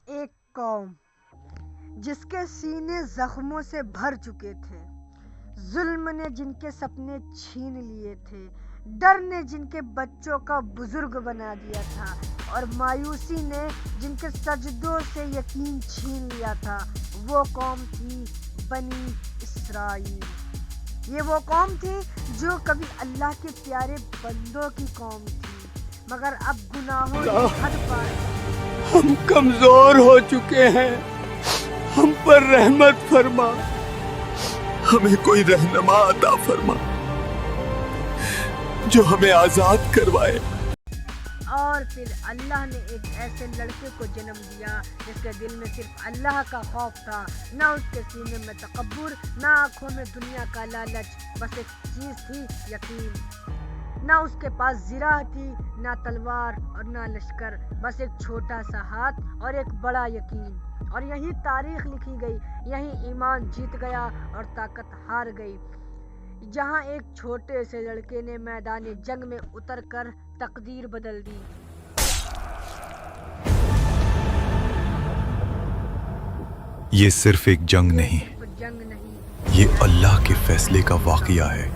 ایک قوم جس کے سینے زخموں سے بھر چکے تھے، ظلم نے جن کے سپنے چھین لیے تھے، ڈر نے جن کے بچوں کا بزرگ بنا دیا تھا، اور مایوسی نے جن کے سجدوں سے یقین چھین لیا تھا، وہ قوم تھی بنی اسرائیل۔ یہ وہ قوم تھی جو کبھی اللہ کے پیارے بندوں کی قوم تھی، مگر اب گناہوں نے حد پار کی۔ ہم کمزور ہو چکے ہیں، ہم پر رحمت فرما، ہمیں کوئی رہنما عطا فرما جو ہمیں آزاد کروائے۔ اور پھر اللہ نے ایک ایسے لڑکے کو جنم دیا جس کے دل میں صرف اللہ کا خوف تھا، نہ اس کے سینے میں تکبر، نہ آنکھوں میں دنیا کا لالچ، بس ایک چیز تھی یقین۔ نہ اس کے پاس زرہ تھی، نہ تلوار اور نہ لشکر، بس ایک چھوٹا سا ہاتھ اور ایک بڑا یقین۔ اور یہی تاریخ لکھی گئی، یہی ایمان جیت گیا اور طاقت ہار گئی، جہاں ایک چھوٹے سے لڑکے نے میدان جنگ میں اتر کر تقدیر بدل دی۔ یہ صرف ایک جنگ نہیں، یہ اللہ کے فیصلے کا واقعہ ہے،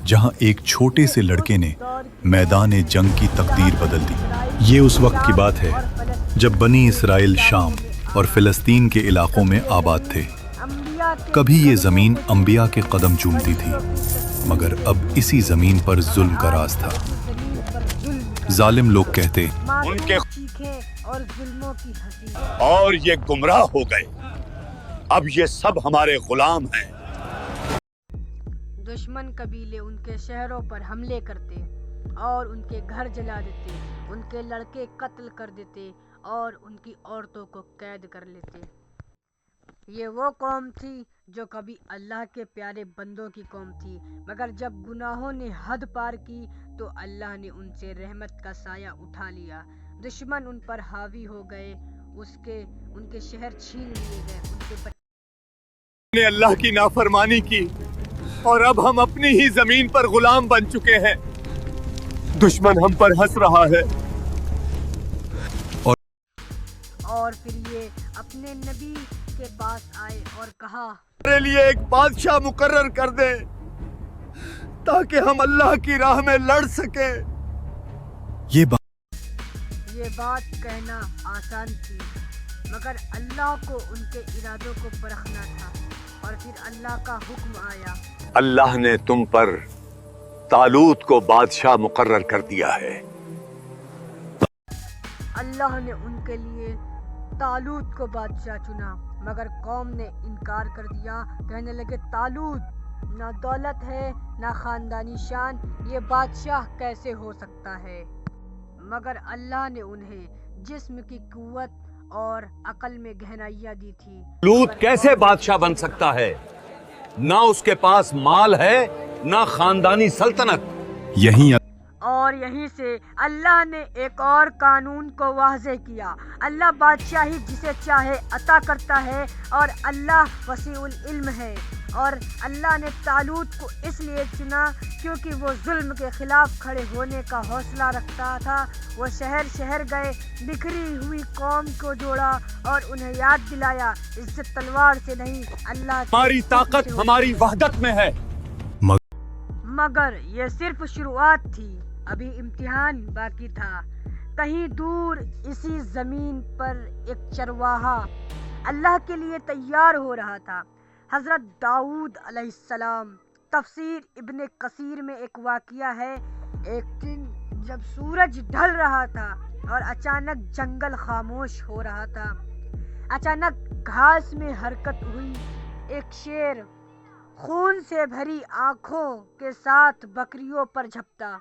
جہاں ایک چھوٹے سے لڑکے نے میدان جنگ کی تقدیر بدل دی۔ یہ اس وقت کی بات ہے جب بنی اسرائیل شام اور فلسطین کے علاقوں میں آباد تھے۔ کبھی یہ زمین انبیاء کے قدم چومتی تھی، مگر اب اسی زمین پر ظلم کا راز تھا۔ ظالم لوگ کہتے ان کے اور ظلموں کی ہنسی، اور یہ گمراہ ہو گئے، اب یہ سب ہمارے غلام ہیں۔ دشمن قبیلے ان کے شہروں پر حملے کرتے اور ان کے گھر جلا دیتے، ان کے لڑکے قتل کر دیتے اور ان کی عورتوں کو قید کر لیتے۔ یہ وہ قوم تھی جو کبھی اللہ کے پیارے بندوں کی قوم تھی، مگر جب گناہوں نے حد پار کی تو اللہ نے ان سے رحمت کا سایہ اٹھا لیا۔ دشمن ان پر حاوی ہو گئے، ان کے شہر چھین لیے گئے، ان کے بچے نے اللہ کی نافرمانی کی اور اب ہم اپنی ہی زمین پر غلام بن چکے ہیں۔ دشمن ہم پر ہنس رہا ہے۔ اور پھر یہ اپنے نبی کے پاس آئے اور کہا، میرے لیے ایک بادشاہ مقرر کر دے تاکہ ہم اللہ کی راہ میں لڑ سکیں۔ یہ بات کہنا آسان تھی، مگر اللہ کو ان کے ارادوں کو پرکھنا تھا۔ اور پھر اللہ کا حکم آیا، اللہ نے تم پر طالوت کو بادشاہ مقرر کر دیا ہے۔ اللہ نے ان کے لیے طالوت کو بادشاہ چنا، مگر قوم نے انکار کر دیا، کہنے لگے طالوت نہ دولت ہے نہ خاندانی شان، یہ بادشاہ کیسے ہو سکتا ہے؟ مگر اللہ نے انہیں جسم کی قوت اور عقل میں گہرائیاں دی تھی۔ طالوت کیسے بادشاہ بن سکتا ہے؟ نہ اس کے پاس مال ہے نہ خاندانی سلطنت۔ اور یہیں سے اللہ نے ایک اور قانون کو واضح کیا، اللہ بادشاہی جسے چاہے عطا کرتا ہے، اور اللہ وسیع العلم ہے۔ اور اللہ نے طالوت کو اس لیے چنا کیونکہ وہ ظلم کے خلاف کھڑے ہونے کا حوصلہ رکھتا تھا۔ وہ شہر شہر گئے، بکھری ہوئی قوم کو جوڑا اور انہیں یاد دلایا، عزت تلوار سے نہیں، اللہ کی ہماری طاقت ہماری وحدت میں ہے۔ مگر یہ صرف شروعات تھی، ابھی امتحان باقی تھا۔ کہیں دور اسی زمین پر ایک چرواہا اللہ کے لیے تیار ہو رہا تھا۔ حضرت داؤد علیہ السلام۔ تفسیر ابن کثیر میں ایک واقعہ ہے، ایک دن جب سورج ڈھل رہا تھا اور اچانک جنگل خاموش ہو رہا تھا، اچانک گھاس میں حرکت ہوئی، ایک شیر خون سے بھری آنکھوں کے ساتھ بکریوں پر جھپٹا،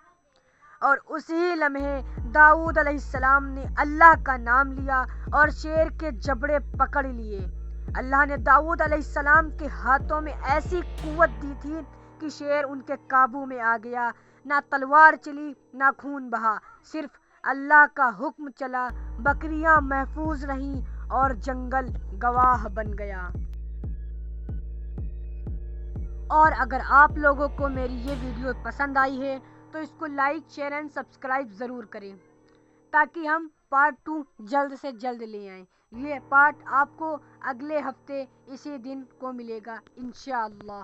اور اسی لمحے داؤد علیہ السلام نے اللہ کا نام لیا اور شیر کے جبڑے پکڑ لیے۔ اللہ نے داؤد علیہ السلام کے ہاتھوں میں ایسی قوت دی تھی کہ شیر ان کے قابو میں آ گیا، نہ تلوار چلی نہ خون بہا، صرف اللہ کا حکم چلا، بکریاں محفوظ رہیں اور جنگل گواہ بن گیا۔ اور اگر آپ لوگوں کو میری یہ ویڈیو پسند آئی ہے تو اس کو لائک، شیئر اینڈ سبسکرائب ضرور کریں تاکہ ہم پارٹ 2 جلد سے جلد لے آئیں. یہ پارٹ آپ کو اگلے ہفتے اسی دن کو ملے گا انشاءاللہ.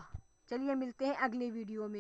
چلیے ملتے ہیں اگلے ویڈیو میں.